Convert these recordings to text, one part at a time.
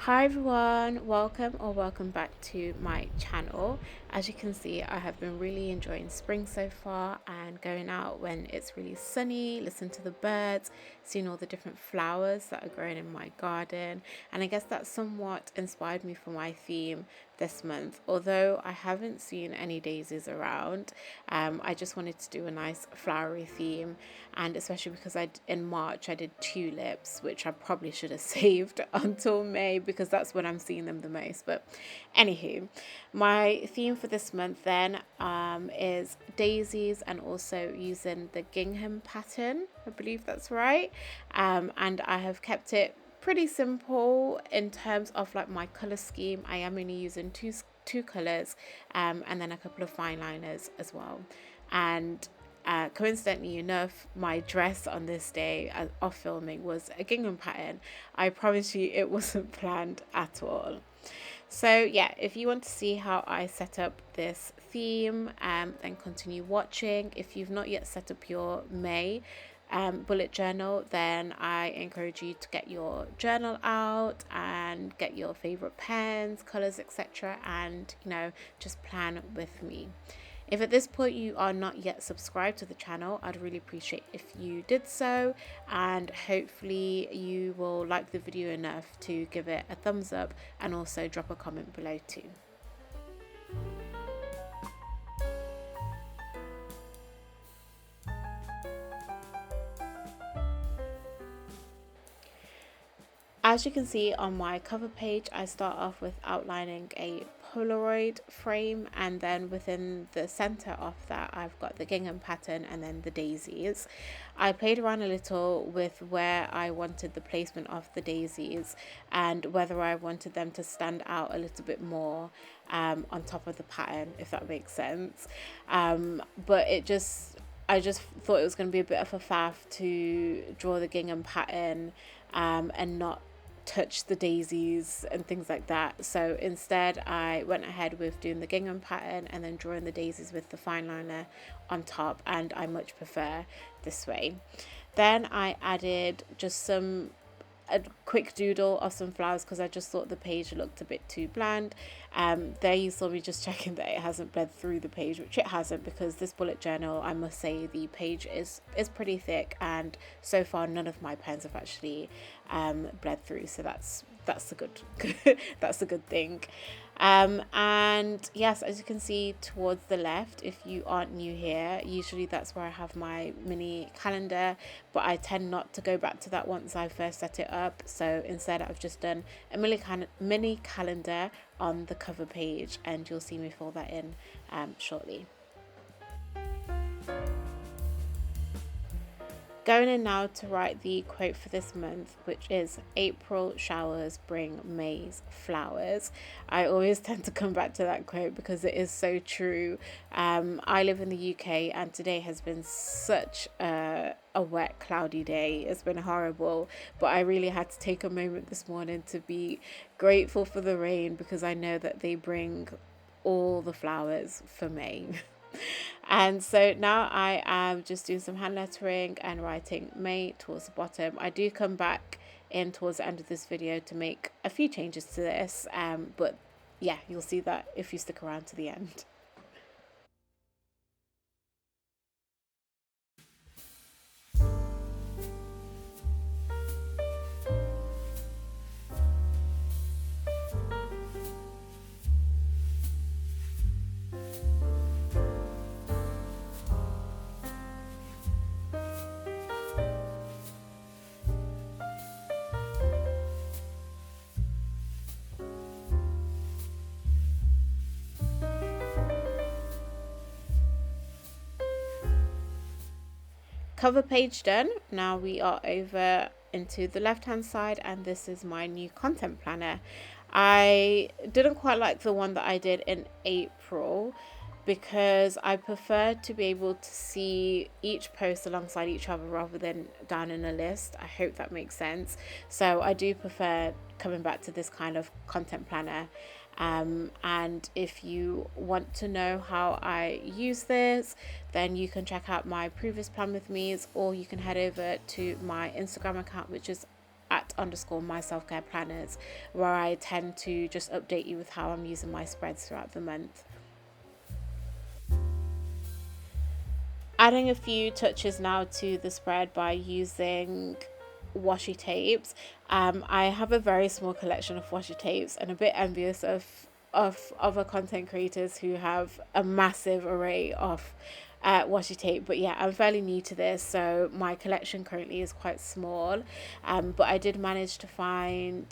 Hi everyone, welcome back to my channel. As you can see, I have been really enjoying spring so far and going out when it's really sunny, listening to the birds, seeing all the different flowers that are growing in my garden. And I guess that somewhat inspired me for my theme this month. Although I haven't seen any daisies around, I just wanted to do a nice flowery theme, and especially because in March I did tulips, which I probably should have saved until May because that's when I'm seeing them the most. But anywho, my theme for this month then is daisies and also using the gingham pattern. I believe that's right, and I have kept it pretty simple in terms of like my color scheme. I am only using two colors, and then a couple of fine liners as well. And coincidentally enough, my dress on this day of filming was a gingham pattern. I promise you, it wasn't planned at all. So yeah, if you want to see how I set up this theme, then continue watching. If you've not yet set up your May bullet journal, then I encourage you to get your journal out and get your favorite pens, colors, etc., and just plan with me. If at this point you are not yet subscribed to the channel, I'd really appreciate if you did so, and hopefully you will like the video enough to give it a thumbs up and also drop a comment below too. As you can see on my cover page, I start off with outlining a Polaroid frame, and then within the center of that I've got the gingham pattern and then the daisies. I played around a little with where I wanted the placement of the daisies and whether I wanted them to stand out a little bit more on top of the pattern, if that makes sense. But I just thought it was going to be a bit of a faff to draw the gingham pattern and not touch the daisies and things like that. So instead I went ahead with doing the gingham pattern and then drawing the daisies with the fine liner on top, and I much prefer this way. Then I added just a quick doodle of some flowers because I just thought the page looked a bit too bland. There you saw me just checking that it hasn't bled through the page, which it hasn't, because this bullet journal, I must say, the page is pretty thick, and so far none of my pens have actually bled through, so that's a good that's a good thing. And yes, as you can see towards the left, if you aren't new here, usually that's where I have my mini calendar, but I tend not to go back to that once I first set it up. So instead I've just done a mini calendar on the cover page, and you'll see me fill that in shortly. Going in now to write the quote for this month, which is April showers bring May's flowers. I always tend to come back to that quote because it is so true. I live in the UK, and today has been such a wet, cloudy day. It's been horrible, but I really had to take a moment this morning to be grateful for the rain because I know that they bring all the flowers for May. And so now I am just doing some hand lettering and writing May towards the bottom. I do come back in towards the end of this video to make a few changes to this, but yeah, you'll see that if you stick around to the end. Cover page done. Now we are over into the left hand side, and this is my new content planner. I didn't quite like the one that I did in April because I prefer to be able to see each post alongside each other rather than down in a list. I hope that makes sense. So I do prefer coming back to this kind of content planner. And if you want to know how I use this, then you can check out my previous plan with me's, or you can head over to my Instagram account, which is at @_my self-care planners, where I tend to just update you with how I'm using my spreads throughout the month. Adding a few touches now to the spread by using washi tapes. I have a very small collection of washi tapes, and a bit envious of other content creators who have a massive array of washi tape. But yeah, I'm fairly new to this, so my collection currently is quite small. But I did manage to find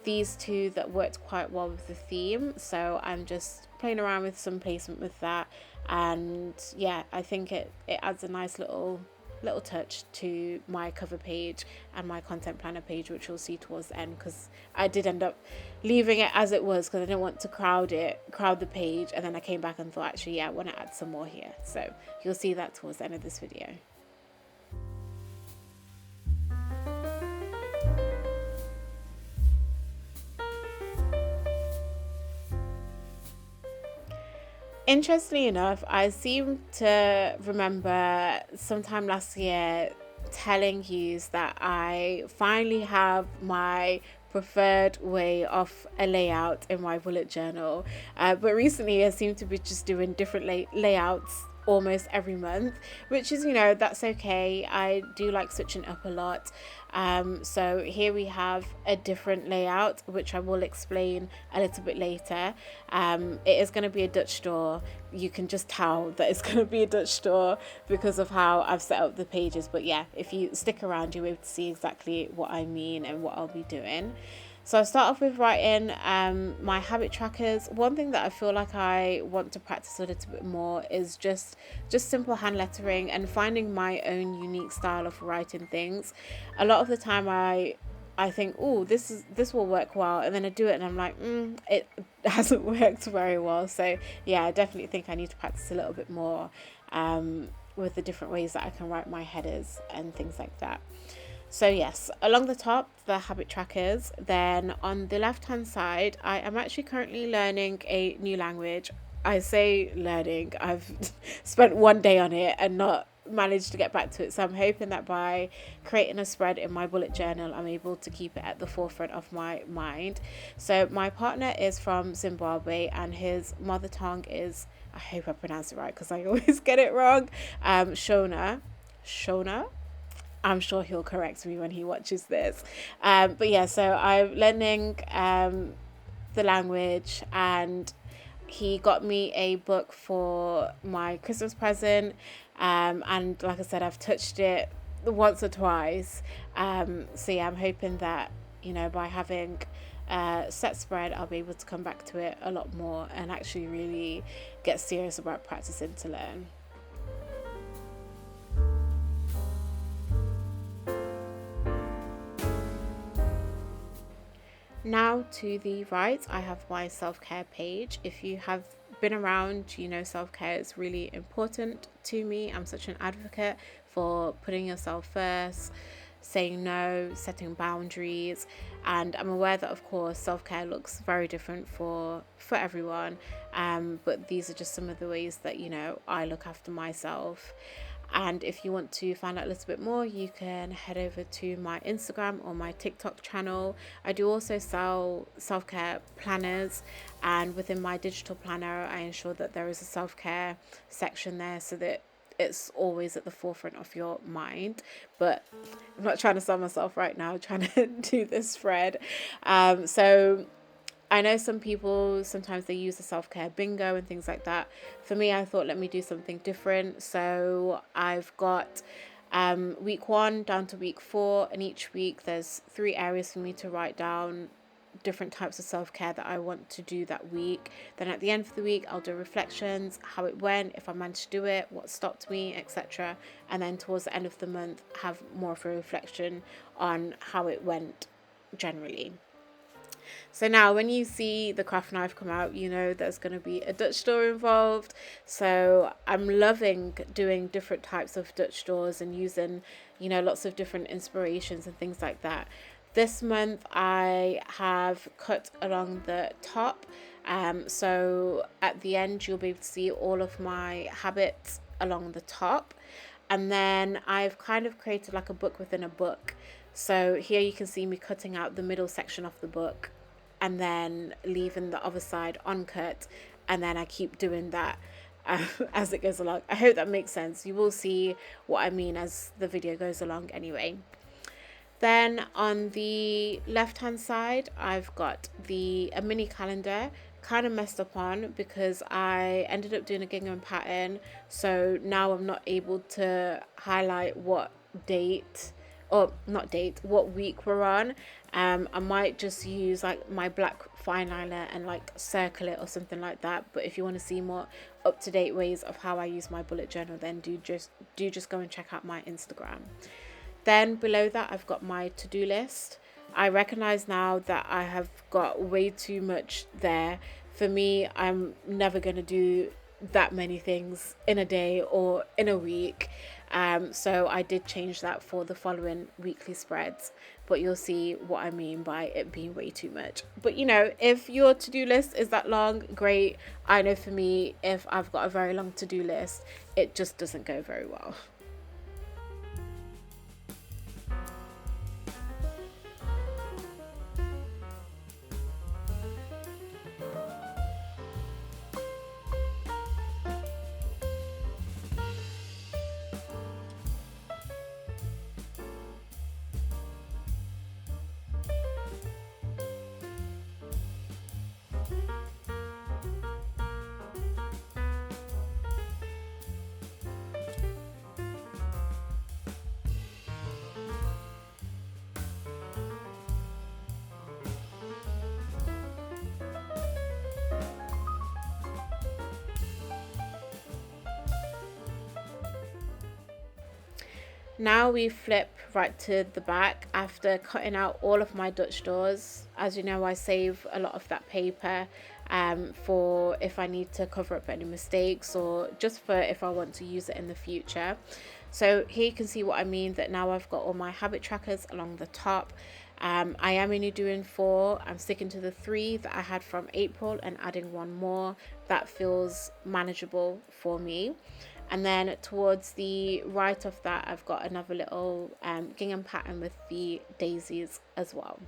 these two that worked quite well with the theme, so I'm just playing around with some placement with that. And yeah, I think it adds a nice little touch to my cover page and my content planner page, which you'll see towards the end, because I did end up leaving it as it was because I didn't want to crowd the page, and then I came back and thought, actually, yeah, I want to add some more here. So you'll see that towards the end of this video. Interestingly enough, I seem to remember sometime last year telling you that I finally have my preferred way of a layout in my bullet journal. But recently, I seem to be just doing different layouts almost every month, which is, that's okay. I do like switching up a lot. So here we have a different layout, which I will explain a little bit later. It is going to be a Dutch door. You can just tell that it's going to be a Dutch door because of how I've set up the pages. But yeah, if you stick around, you'll be able to see exactly what I mean and what I'll be doing. So I'll start off with writing my habit trackers. One thing that I feel like I want to practice a little bit more is just simple hand lettering and finding my own unique style of writing things. A lot of the time I think, oh, this will work well, and then I do it and I'm like, it hasn't worked very well. So yeah, I definitely think I need to practice a little bit more with the different ways that I can write my headers and things like that. So yes, along the top, the habit trackers. Then on the left hand side, I am actually currently learning a new language. I say learning, I've spent one day on it and not managed to get back to it. So I'm hoping that by creating a spread in my bullet journal, I'm able to keep it at the forefront of my mind. So my partner is from Zimbabwe, and his mother tongue is, I hope I pronounce it right because I always get it wrong, Shona. I'm sure he'll correct me when he watches this. But yeah, so I'm learning the language, and he got me a book for my Christmas present. And like I said, I've touched it once or twice. So yeah, I'm hoping that, by having set spread, I'll be able to come back to it a lot more and actually really get serious about practicing to learn. Now to the right, I have my self-care page. If you have been around, self-care is really important to me. I'm such an advocate for putting yourself first, saying no, setting boundaries, and I'm aware that, of course, self-care looks very different for everyone. But these are just some of the ways that I look after myself. And if you want to find out a little bit more, you can head over to my Instagram or my TikTok channel. I do also sell self-care planners, and within my digital planner, I ensure that there is a self-care section there so that it's always at the forefront of your mind. But I'm not trying to sell myself right now, I'm trying to do this spread. So I know some people, sometimes they use the self-care bingo and things like that. For me, I thought, let me do something different. So I've got week 1 down to week 4, and each week there's 3 areas for me to write down different types of self-care that I want to do that week. Then at the end of the week, I'll do reflections, how it went, if I managed to do it, what stopped me, etc. And then towards the end of the month, have more of a reflection on how it went generally. So now when you see the craft knife come out, there's going to be a Dutch door involved. So I'm loving doing different types of Dutch doors and using, lots of different inspirations and things like that. This month I have cut along the top. So at the end, you'll be able to see all of my habits along the top. And then I've kind of created like a book within a book. So here you can see me cutting out the middle section of the book and then leaving the other side uncut, and then I keep doing that as it goes along. I hope that makes sense. You will see what I mean as the video goes along anyway. Then on the left hand side, I've got a mini calendar, kind of messed up on because I ended up doing a gingham pattern. So now I'm not able to highlight what date, or not date, what week we're on. I might just use like my black fine liner and like circle it or something like that. But if you want to see more up to date ways of how I use my bullet journal, then do just go and check out my Instagram. Then below that, I've got my to-do list. I recognize now that I have got way too much there. For me, I'm never going to do that many things in a day or in a week. So I did change that for the following weekly spreads, but you'll see what I mean by it being way too much. But you know, if your to-do list is that long, great. I know for me, if I've got a very long to-do list, it just doesn't go very well. Now we flip right to the back after cutting out all of my Dutch doors. As you know, I save a lot of that paper for if I need to cover up any mistakes or just for if I want to use it in the future. So here you can see what I mean, that now I've got all my habit trackers along the top. I am only doing 4. I'm sticking to the 3 that I had from April and adding 1 more. That feels manageable for me. And then towards the right of that, I've got another little gingham pattern with the daisies as well.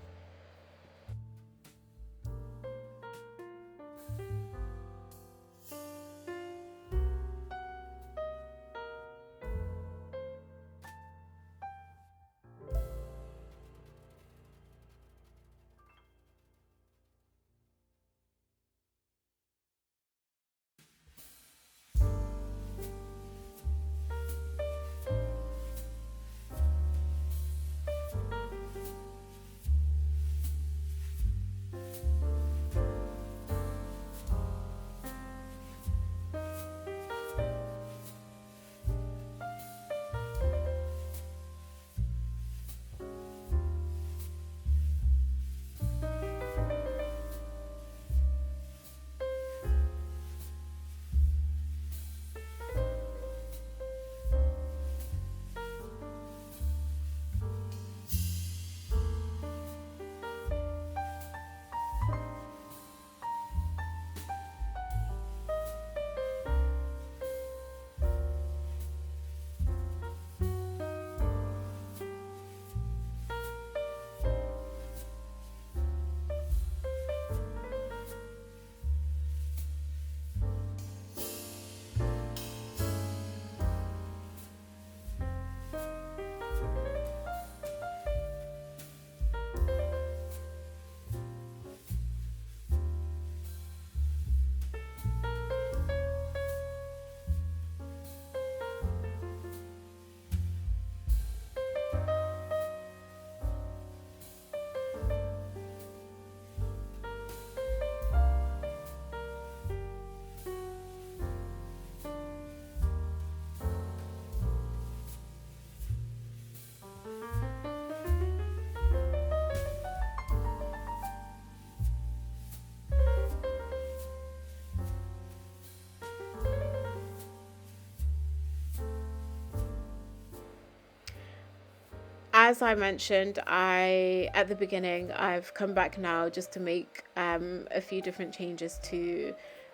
As I mentioned, I at the beginning, I've come back now just to make a few different changes to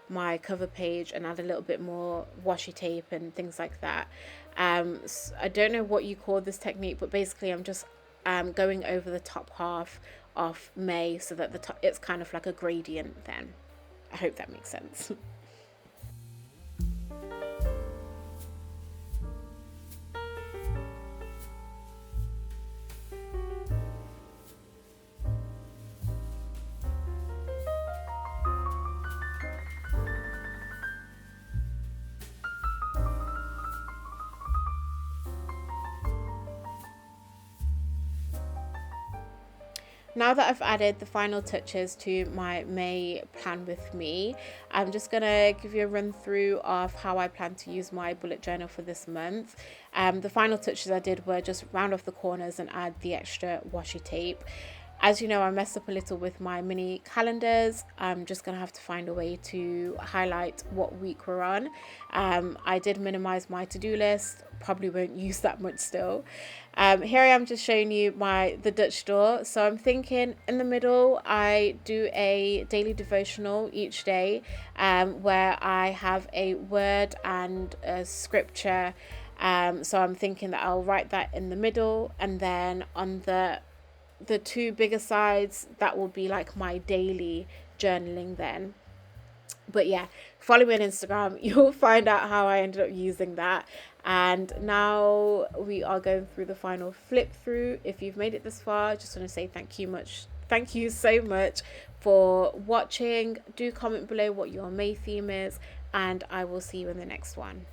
my cover page and add a little bit more washi tape and things like that. I don't know what you call this technique, but basically I'm just going over the top half of May so that the top, it's kind of like a gradient then. I hope that makes sense. Now that I've added the final touches to my May plan with me, I'm just going to give you a run through of how I plan to use my bullet journal for this month. The final touches I did were just round off the corners and add the extra washi tape. As you know, I messed up a little with my mini calendars. I'm just going to have to find a way to highlight what week we're on. I did minimize my to-do list, probably won't use that much still. Here I am just showing you the Dutch door. So I'm thinking in the middle, I do a daily devotional each day where I have a word and a scripture. So I'm thinking that I'll write that in the middle, and then on the two bigger sides, that will be like my daily journaling then. But yeah, follow me on Instagram, you'll find out how I ended up using that. And now we are going through the final flip through. If you've made it this far, I just want to say thank you so much for watching. Do comment below what your May theme is, and I will see you in the next one.